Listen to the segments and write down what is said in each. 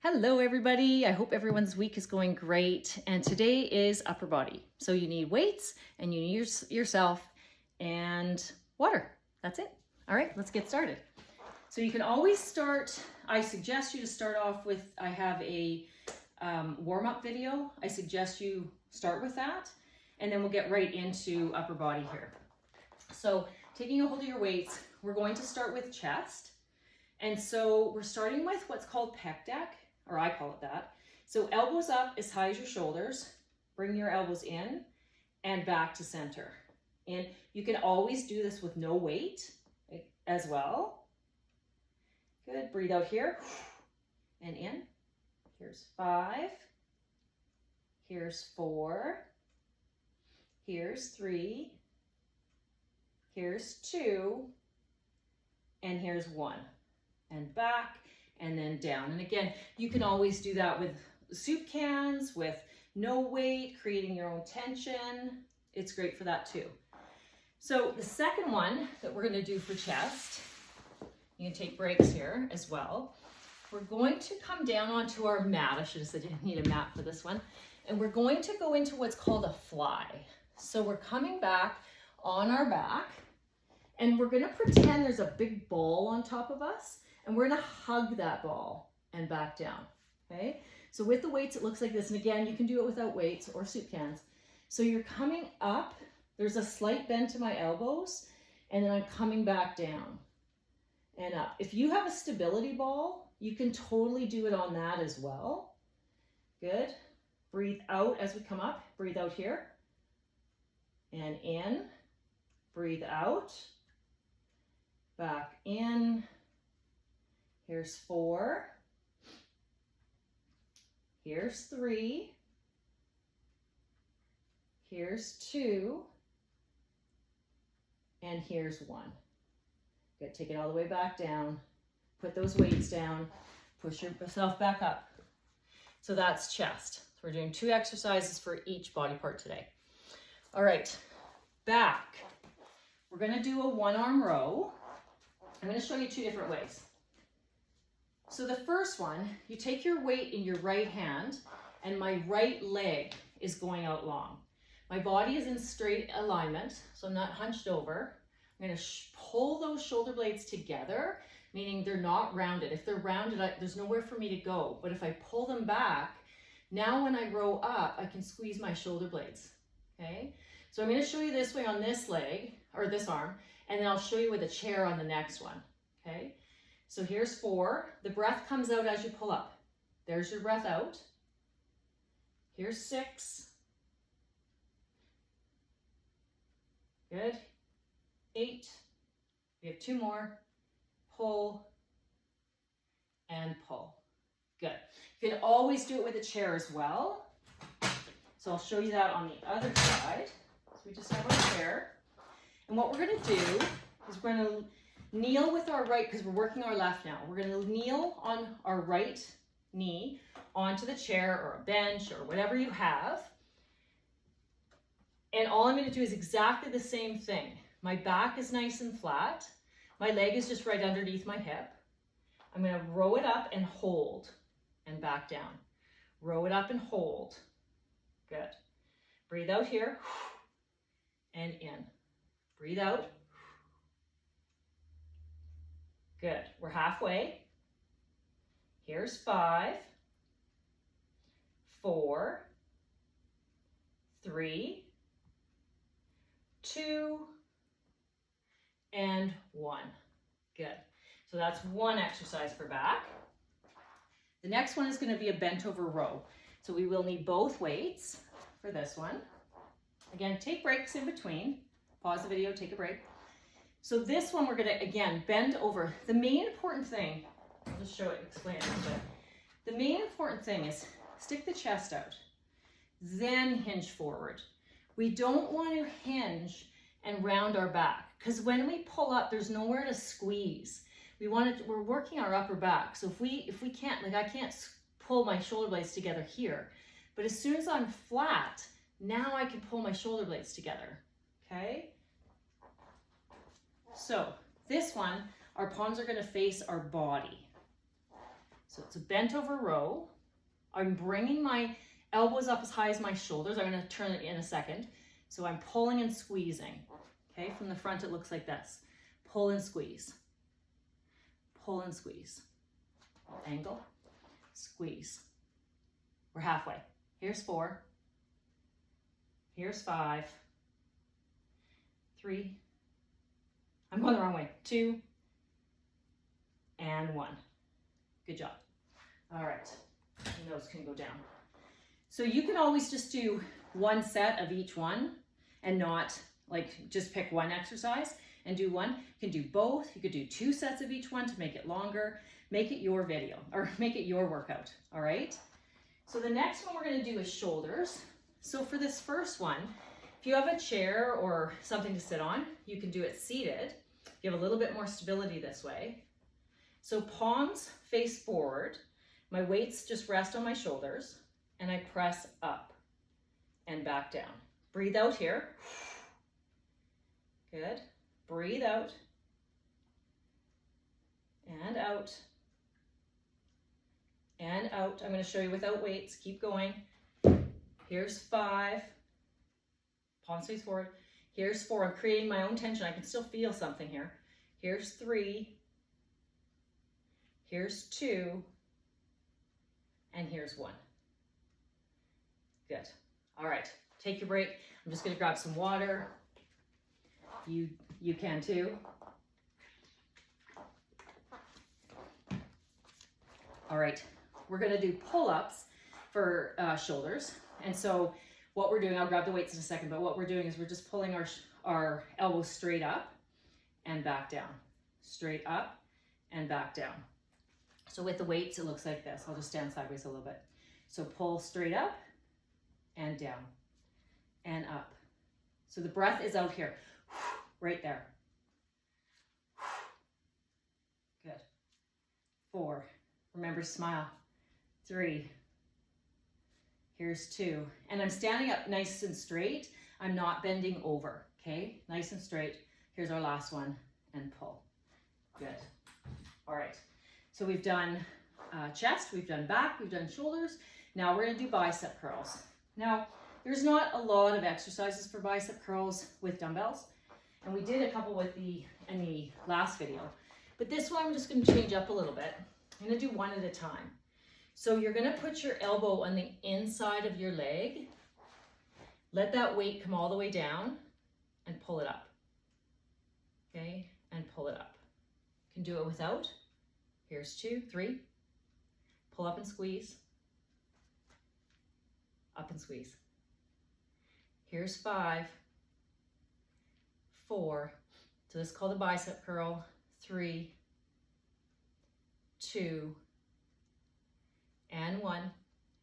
Hello everybody, I hope everyone's week is going great, and today is upper body. So you need weights and you need yourself and water. That's it. All right, let's get started. So you can always start, I suggest you to start off with, I have a warm-up video. I suggest you start with that, and then we'll get right into upper body here. So taking a hold of your weights, we're going to start with chest. And so we're starting with what's called pec deck, or I call it that. So elbows up as high as your shoulders. Bring your elbows in and back to center. And you can always do this with no weight as well. Good, breathe out here and in. Here's 5. Here's 4. Here's 3. Here's 2. And here's 1. And back, and then down. And again, you can always do that with soup cans, with no weight, creating your own tension. It's great for that too. So the second one that we're going to do for chest, you can take breaks here as well. We're going to come down onto our mat. I should have said you need a mat for this one. And we're going to go into what's called a fly. So we're coming back on our back, and we're going to pretend there's a big ball on top of us. And we're gonna hug that ball and back down, okay? So with the weights, it looks like this. And again, you can do it without weights or soup cans. So you're coming up, there's a slight bend to my elbows, and then I'm coming back down and up. If you have a stability ball, you can totally do it on that as well. Good. Breathe out as we come up. Breathe out here. And in. Breathe out. Back in. Here's 4, here's 3, here's 2, and here's 1. Good, take it all the way back down, put those weights down, push yourself back up. So that's chest. So we're doing 2 exercises for each body part today. All right, back. We're gonna do a 1-arm row. I'm gonna show you 2 different ways. So the first one, you take your weight in your right hand, and my right leg is going out long. My body is in straight alignment, so I'm not hunched over. I'm going to pull those shoulder blades together, meaning they're not rounded. If they're rounded, there's nowhere for me to go. But if I pull them back, now when I row up, I can squeeze my shoulder blades, okay? So I'm going to show you this way on this leg, or this arm, and then I'll show you with a chair on the next one, okay? So here's 4. The breath comes out as you pull up. There's your breath out. Here's 6. Good. 8. We have 2 more. Pull and pull. Good. You can always do it with a chair as well. So I'll show you that on the other side. So we just have our chair. And what we're going to do is we're going to kneel with our right, because we're working our left now. We're going to kneel on our right knee onto the chair or a bench or whatever you have. And all I'm going to do is exactly the same thing. My back is nice and flat. My leg is just right underneath my hip. I'm going to row it up and hold and back down. Row it up and hold. Good. Breathe out here and in. Breathe out. Good. We're halfway. Here's 5, 4, 3, 2, and 1. Good. So that's 1 exercise for back. The next one is going to be a bent over row. So we will need both weights for this one. Again, take breaks in between. Pause the video, take a break. So this one we're going to, again, bend over. The main important thing, I'll just show it, explain it a little bit. The main important thing is stick the chest out, then hinge forward. We don't want to hinge and round our back, because when we pull up, there's nowhere to squeeze. We're working our upper back. So if we can't, like I can't pull my shoulder blades together here, but as soon as I'm flat, now I can pull my shoulder blades together, okay? So this one, our palms are going to face our body. So it's a bent over row. I'm bringing my elbows up as high as my shoulders. I'm going to turn it in a second. So I'm pulling and squeezing. Okay, from the front it looks like this. Pull and squeeze. Pull and squeeze. Angle, squeeze. We're halfway. Here's 4. Here's 5. 3. I'm going the wrong way. 2. And 1. Good job. All right. And those can go down. So you can always just do one set of each one and not like just pick one exercise and do one. You can do both. You could do 2 sets of each one to make it longer. Make it your video or make it your workout. All right. So the next one we're going to do is shoulders. So for this first one, if you have a chair or something to sit on, you can do it seated. You have a little bit more stability this way. So palms face forward. My weights just rest on my shoulders and I press up and back down. Breathe out here. Good. Breathe out and out and out. I'm going to show you without weights. Keep going. Here's 5. Palms face forward. Here's 4. I'm creating my own tension. I can still feel something here. Here's 3. Here's 2. And here's 1. Good. All right. Take your break. I'm just going to grab some water. You can too. All right. We're going to do pull-ups for shoulders. And so what we're doing, I'll grab the weights in a second, but what we're doing is we're just pulling our elbows straight up and back down. Straight up and back down. So with the weights, it looks like this. I'll just stand sideways a little bit. So pull straight up and down and up. So the breath is out here, right there. Good. 4. Remember to smile. 3. Here's 2. And I'm standing up nice and straight. I'm not bending over, okay? Nice and straight. Here's our last one and pull. Good. All right. So we've done chest, we've done back, we've done shoulders. Now we're going to do bicep curls. Now, there's not a lot of exercises for bicep curls with dumbbells. And we did a couple in the last video. But this one I'm just going to change up a little bit. I'm going to do one at a time. So you're going to put your elbow on the inside of your leg. Let that weight come all the way down and pull it up. Okay, and pull it up. You can do it without. Here's 2, 3. Pull up and squeeze. Up and squeeze. Here's 5. 4. So this is called a bicep curl. 3. 2. And 1.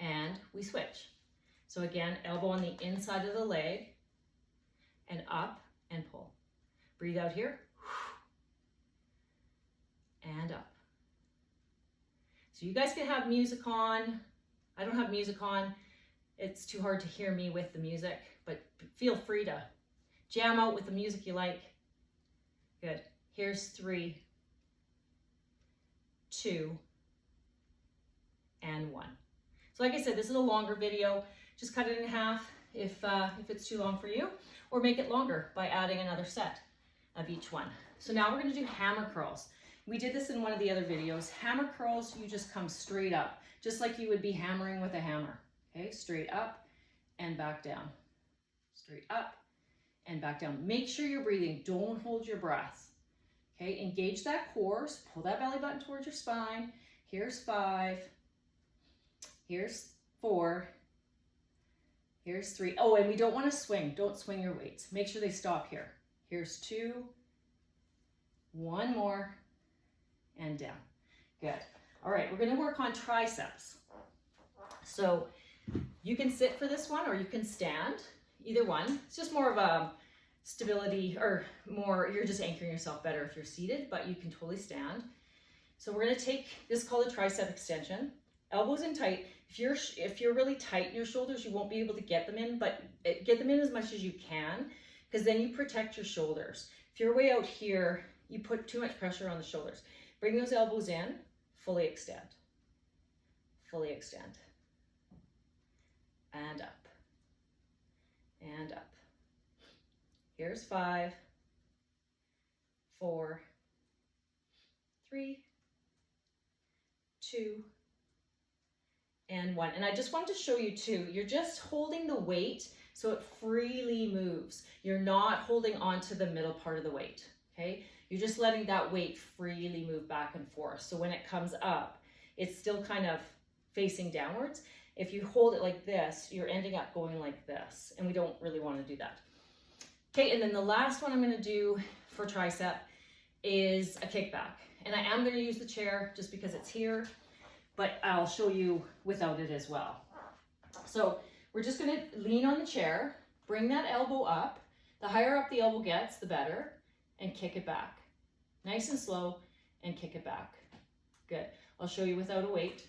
And we switch. So again, elbow on the inside of the leg and up and pull. Breathe out here. And up. So you guys can have music on. I don't have music on. It's too hard to hear me with the music, but feel free to jam out with the music you like. Good. Here's 3, 2, and 1. So like I said, this is a longer video. Just cut it in half if it's too long for you, or make it longer by adding another set of each one. So now we're going to do hammer curls. We did this in one of the other videos. Hammer curls, you just come straight up, just like you would be hammering with a hammer. Okay, straight up and back down. Straight up and back down. Make sure you're breathing. Don't hold your breath. Okay, engage that core. So pull that belly button towards your spine. Here's 5. Here's 4. Here's 3. Oh, and we don't want to swing. Don't swing your weights. Make sure they stop here. Here's 2. 1 more. And down. Good. All right, we're going to work on triceps. So you can sit for this one or you can stand. Either one. It's just more of a stability, or more, you're just anchoring yourself better if you're seated, but you can totally stand. So we're going to take this called a tricep extension. Elbows in tight. If you're really tight in your shoulders, you won't be able to get them in, but get them in as much as you can, because then you protect your shoulders. If you're way out here, you put too much pressure on the shoulders. Bring those elbows in, fully extend. fully extend. And up. And up. Here's 5, 4, 3, 2, and 1. And I just wanted to show you too, you're just holding the weight so it freely moves. You're not holding onto the middle part of the weight, okay? You're just letting that weight freely move back and forth. So when it comes up, it's still kind of facing downwards. If you hold it like this, you're ending up going like this, and we don't really want to do that. Okay, and then the last one I'm going to do for tricep is a kickback. And I am going to use the chair just because it's here, but I'll show you without it as well. So we're just going to lean on the chair, bring that elbow up. The higher up the elbow gets, the better, and kick it back. Nice and slow, and kick it back. Good. I'll show you without a weight.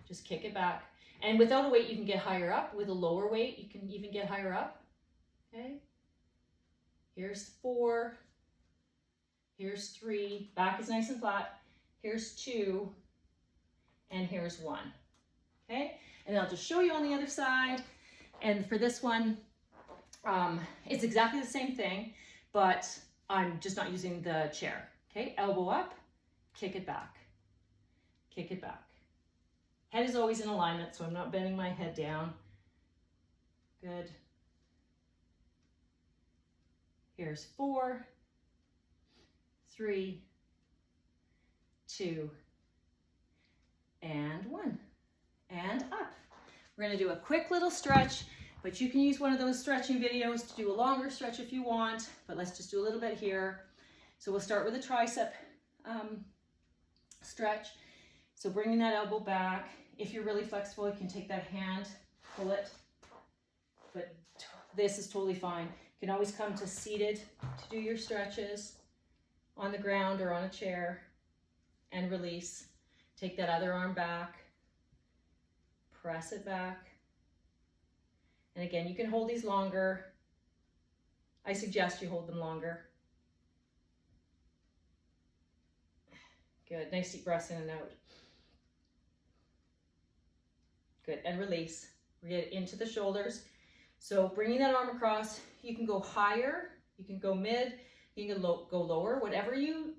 Just kick it back. And without a weight, you can get higher up. With a lower weight, you can even get higher up. Okay. Here's 4. Here's 3. Back is nice and flat. Here's 2. And here's 1. Okay. And I'll just show you on the other side. And for this one, it's exactly the same thing, but I'm just not using the chair. Okay. Elbow up, kick it back. Kick it back. Head is always in alignment, so I'm not bending my head down. Good. Here's 4, 3, 2, and 1. And up. We're going to do a quick little stretch, but you can use one of those stretching videos to do a longer stretch if you want, but let's just do a little bit here. So we'll start with a tricep stretch. So bringing that elbow back. If you're really flexible, you can take that hand, pull it, but this is totally fine. You can always come to seated to do your stretches on the ground or on a chair and release. Take that other arm back, press it back. And again, you can hold these longer. I suggest you hold them longer. Good, nice deep breaths in and out. Good, and release. We get into the shoulders. So bringing that arm across, you can go higher, you can go mid, you can go lower, whatever you,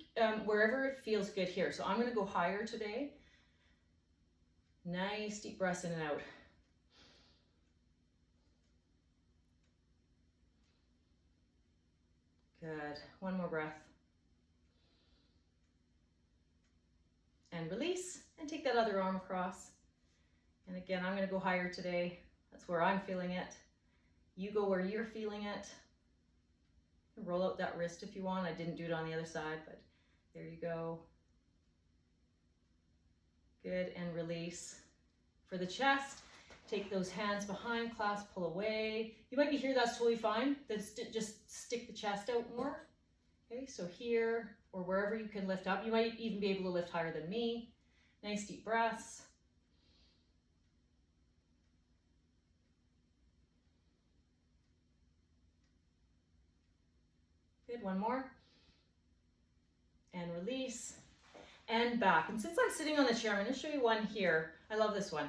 wherever it feels good here. So I'm gonna go higher today. Nice deep breaths in and out. Good, one more breath. And release, and take that other arm across. And again, I'm gonna go higher today. That's where I'm feeling it. You go where you're feeling it. Roll out that wrist if you want. I didn't do it on the other side, but there you go. Good, and release. For the chest, take those hands behind, clasp, pull away. You might be here, that's totally fine. Then just stick the chest out more. Okay, so here, or wherever you can lift up. You might even be able to lift higher than me. Nice deep breaths. Good, one more. And release. And back. And since I'm sitting on the chair, I'm going to show you one here. I love this one.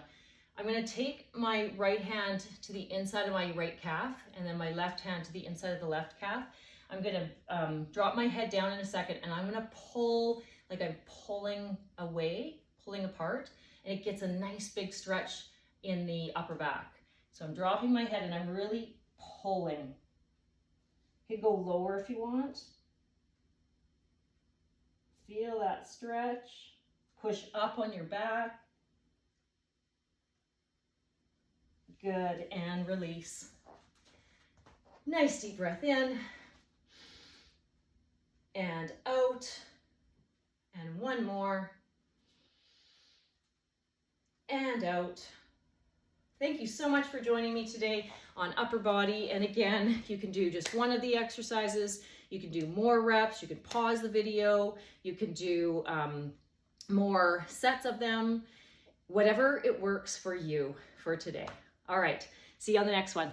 I'm going to take my right hand to the inside of my right calf, and then my left hand to the inside of the left calf. I'm going to drop my head down in a second, and I'm going to pull, like I'm pulling away, pulling apart, and it gets a nice big stretch in the upper back. So I'm dropping my head, and I'm really pulling. You can go lower if you want. Feel that stretch. Push up on your back. Good, and release. Nice deep breath in. And out. And one more. And out. Thank you so much for joining me today on upper body. And again, you can do just one of the exercises. You can do more reps. You can pause the video. You can do more sets of them. Whatever it works for you for today. All right. See you on the next one.